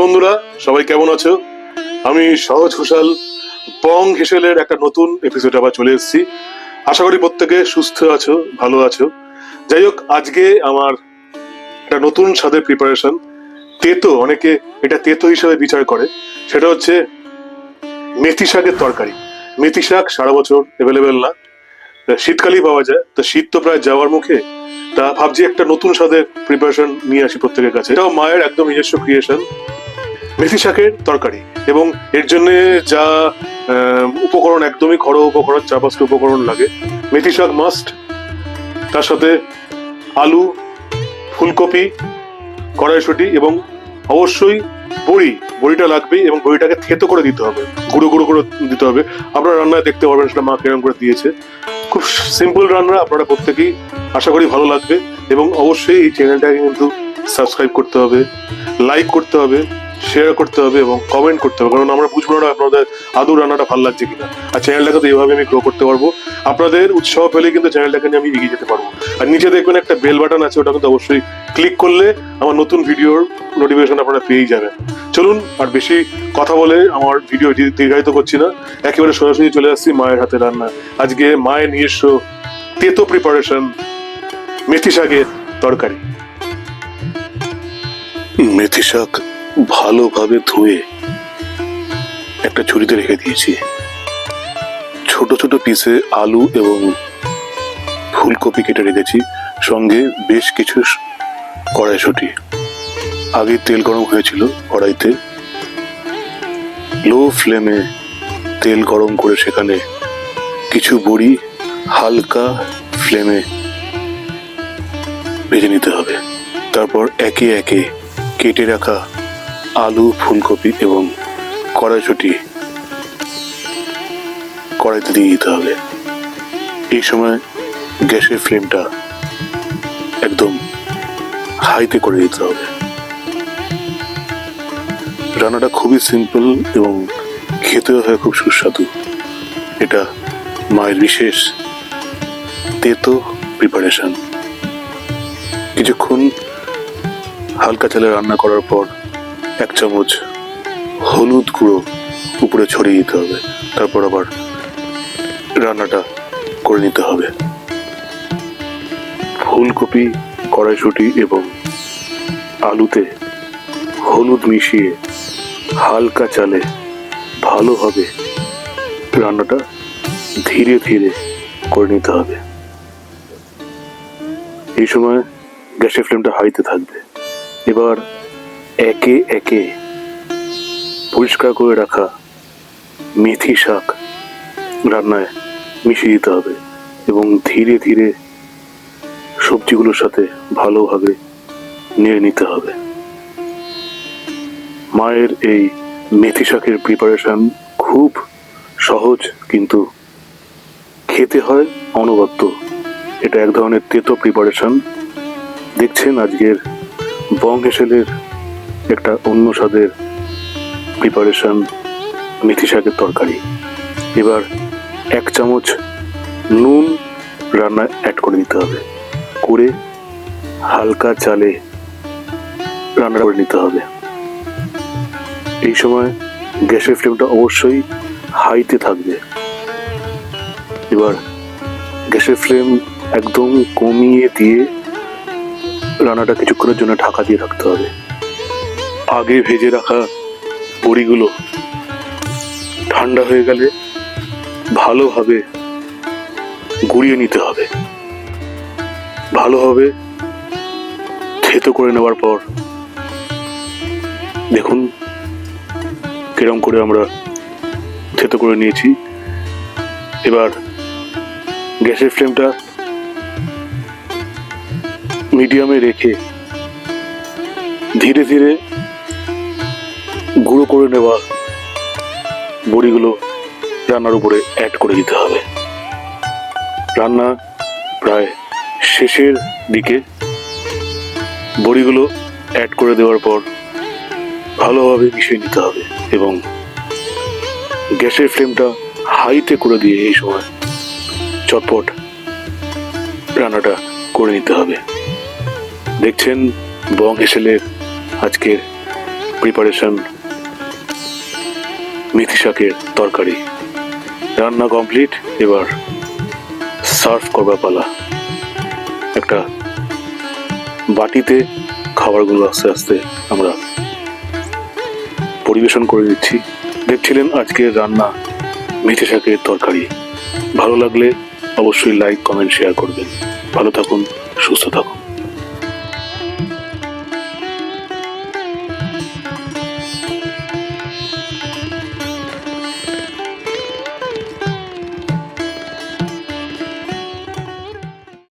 বন্ধুরা, সবাই কেমন আছো? আমি সহজ ঘোষাল বং হেসেলের একটা নতুন এপিসোড আবার চলে এসেছি। আশা করি প্রত্যেকে সুস্থ আছো, ভালো আছো। যাই হোক, আজকে আমার একটা নতুন স্বাদের প্রিপারেশন, তেতো, অনেকে এটা তেতো হিসেবে বিচার করে। সেটা হচ্ছে মেথি শাকের তরকারি। মেথি শাক সারা বছর অ্যাভেলেবেল না, শীতকালেই পাওয়া যায়। তো শীত তো প্রায় যাওয়ার মুখে, তা ভাবছি একটা নতুন স্বাদের প্রিপারেশন নিয়ে আসি প্রত্যেকের কাছে। এটাও মায়ের একদম নিজস্ব ক্রিয়েশন, মেথি শাকের তরকারি। এবং এর জন্য যা উপকরণ, একদমই ঘরোয়া উপকরণ, 4-5টা উপকরণ লাগে। মেথি শাক মাস্ট, তার সাথে আলু, ফুলকপি, কড়াইশুঁটি এবং অবশ্যই বড়িটা লাগবেই। এবং বড়িটাকে থেতো করে দিতে হবে, গুঁড়ো গুঁড়ো করে দিতে হবে। আপনারা রান্নায় দেখতে পারবেন সেটা মা কিরকম করে দিয়েছে। খুব সিম্পল রান্না, আপনারা প্রত্যেকেই আশা করি ভালো লাগবে। এবং অবশ্যই এই চ্যানেলটাকে কিন্তু সাবস্ক্রাইব করতে হবে, লাইক করতে হবে, শেয়ার করতে হবে এবং কমেন্ট করতে হবে, কারণ আমরা বুঝবো না আপনাদের আদৌ রান্নাটা ভালো লাগছে কিনা। আর চ্যানেলটাকে তো এইভাবে আমি গ্রো করতে পারবো। আপনাদের উৎসাহ পেলে কিন্তু চ্যানেলটাকে নিয়ে আমি এগিয়ে যেতে পারবো। আর নিচে দেখবেন একটা বেল বাটন আছে, ওটা কিন্তু অবশ্যই ক্লিক করলে আমার নতুন ভিডিওর নোটিফিকেশন আপনারা পেয়েই যাবেন। চলুন, আর বেশি কথা বলে আমার ভিডিও দীর্ঘায়িত করছি না, একেবারে সরাসরি চলে আসছি মায়ের হাতে রান্না। আজকে মায়ের নিজস্ব তেতো প্রিপারেশন, মেথি শাকের তরকারি। মেথি শাক ভালোভাবে ধুয়ে একটা ঝুড়িতে রেখে দিয়েছি। ছোট ছোট পিসে আলু এবং ফুলকপি কেটে রেখেছি, সঙ্গে বেশ কিছু কড়াইশুঁটি। আগে তেল গরম হয়েছিল কড়াইতে, লো ফ্লেমে তেল গরম করে সেখানে কিছু বড়ি হালকা ফ্লেমে ভেজে নিতে হবে। তারপর একে একে কেটে রাখা আলু, ফুলকপি এবং কড়াইশুঁটি কড়াইতে দিয়ে দিতে হবে। এই সময় গ্যাসের ফ্লেমটা একদম হাইতে করে দিতে হবে। রান্নাটা খুবই সিম্পল এবং খেতেও হয় খুব সুস্বাদু। এটা মায়ের বিশেষ তেতো প্রিপারেশন। কিছুক্ষণ হালকা চালে রান্না করার পর 1 চামচ হলুদ গুঁড়ো উপরে ছড়িয়ে দিতে হবে। তারপর আবার রান্নাটা করে নিতে হবে। ফুলকপি, কড়াইশুঁটি এবং আলুতে হলুদ মিশিয়ে হালকা চালে ভালোভাবে রান্নাটা ধীরে ধীরে করে নিতে হবে। এই সময় গ্যাসের ফ্লেমটা হাইতে থাকবে। এবার একে একে পরিষ্কার করে রাখা মেথি শাক রান্নায় মিশিয়ে দিতে হবে এবং ধীরে ধীরে সবজিগুলোর সাথে ভালোভাবে নেড়ে নিতে হবে। মায়ের এই মেথি শাকের প্রিপারেশন খুব সহজ, কিন্তু খেতে হয় অনবদ্য। এটা এক ধরনের তেতো প্রিপারেশন। দেখছেন আজকের বং হেসেলের একটা অন্য স্বাদের প্রিপারেশন, মেথি শাকের তরকারি। এবার 1 চামচ নুন রান্নায় অ্যাড করে দিতে হবে, করে হালকা চালে রান্না করে নিতে হবে। এই সময় গ্যাসের ফ্লেমটা অবশ্যই হাইতে থাকবে। এবার গ্যাসের ফ্লেম একদম কমিয়ে দিয়ে রান্নাটা কিছুক্ষণের জন্য ঢাকা দিয়ে রাখতে হবে। আগে ভেজে রাখা বড়িগুলো ঠান্ডা হয়ে গেলে ভালোভাবে গুঁড়িয়ে নিতে হবে। ভালোভাবে থেতো করে নেওয়ার পর দেখুন কিরম করে আমরা থেতো করে নিয়েছি। এবার গ্যাসের ফ্লেমটা মিডিয়ামে রেখে ধীরে ধীরে গুঁড়ো করে নেওয়া বড়িগুলো রান্নার উপরে অ্যাড করে দিতে হবে। রান্না প্রায় শেষের দিকে বড়িগুলো অ্যাড করে দেওয়ার পর ভালোভাবে মিশিয়ে নিতে হবে এবং গ্যাসের ফ্লেমটা হাইতে করে দিয়ে এই সময় চটপট রান্নাটা করে নিতে হবে। দেখছেন বং হেসেলের আজকের প্রিপারেশন মেথি শাকের তরকারি রান্না কমপ্লিট। এবার সার্ভ করবার পালা। একটা বাটিতে খাবারগুলো আস্তে আস্তে আমরা পরিবেশন করে দিচ্ছি। দেখছিলেন আজকের রান্না মেথি শাকের তরকারি। ভালো লাগলে অবশ্যই লাইক, কমেন্ট, শেয়ার করবেন। ভালো থাকুন, সুস্থ থাকুন।